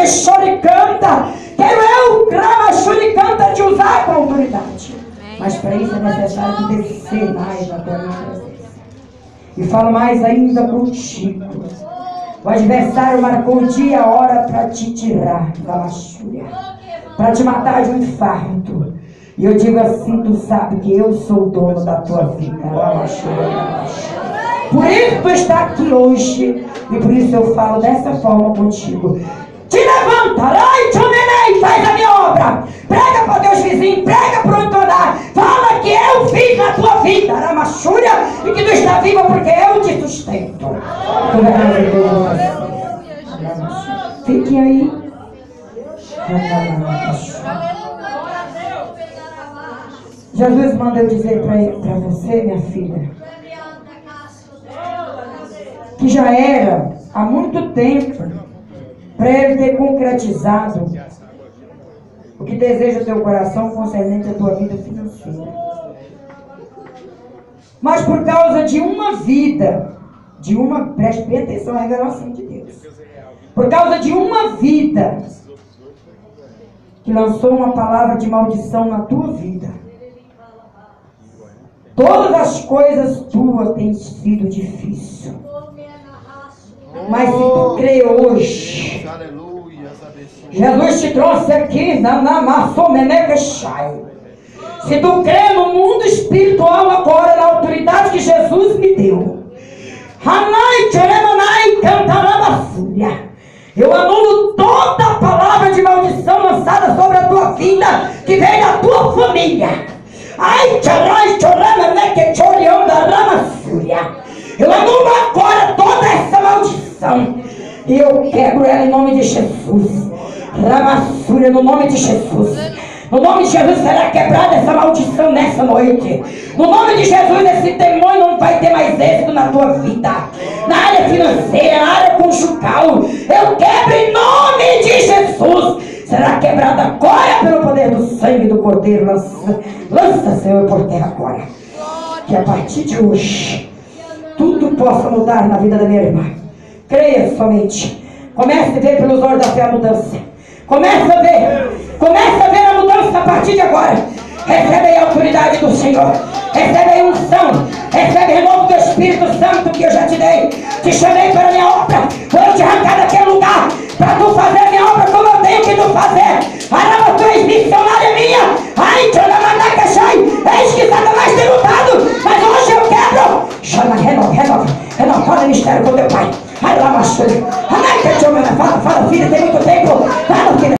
que choricanta. Quero eu, grava, choricanta, te usar com autoridade. Mas para isso é necessário tu descer mais na tua presença. E falo mais ainda contigo. O adversário marcou o dia e a hora para te tirar da luxúria, para te matar de um infarto. E eu digo assim, tu sabe que eu sou o dono da tua vida. Por isso tu está aqui hoje. E por isso eu falo dessa forma contigo. Te levanta, ai, te neném, faz a minha obra. Prega para teus vizinhos, prega para onde tu andar. Fala que eu fiz na tua vida, Ramachúria, e que tu está viva porque eu te sustento. Fique aí. Jesus manda eu dizer para você, minha filha, que já era há muito tempo para ele ter concretizado o que deseja o teu coração concernente à tua vida financeira. Mas por causa de uma vida, preste bem atenção à revelação de Deus, por causa de uma vida que lançou uma palavra de maldição na tua vida, todas as coisas tuas têm sido difíceis. Mas se tu crê hoje, Jesus te trouxe aqui na Maçomenecachai. Se tu crê no mundo espiritual agora, na autoridade que Jesus me deu, eu anulo toda a palavra de maldição lançada sobre a tua vida, que vem da tua família. Eu anulo agora toda essa maldição e eu quebro ela em nome de Jesus. Ramassúria, no nome de Jesus. No nome de Jesus será quebrada essa maldição nessa noite. No nome de Jesus esse demônio não vai ter mais êxito na tua vida, na área financeira, na área conjugal. Eu quebro em nome de Jesus. Será quebrada agora pelo poder do sangue do Cordeiro. Lança, Senhor, por terra agora. Que a partir de hoje tudo possa mudar na vida da minha irmã. Creia somente. Comece a ver pelos olhos da fé a mudança. Comece a ver a mudança a partir de agora. Recebe aí a autoridade do Senhor. Recebe aí unção. Recebe renovo do Espírito Santo que eu já te dei. Te chamei para a minha obra. Vou te arrancar daquele lugar para tu fazer a minha obra como eu tenho que tu fazer. Arama, tu és missionária minha. Ai, Tchonamandacachai. Eis que Satanás tem lutado, mas hoje eu quebro. Chama, renova. Fala mistério com teu pai. Fala, filha, tem muito tempo.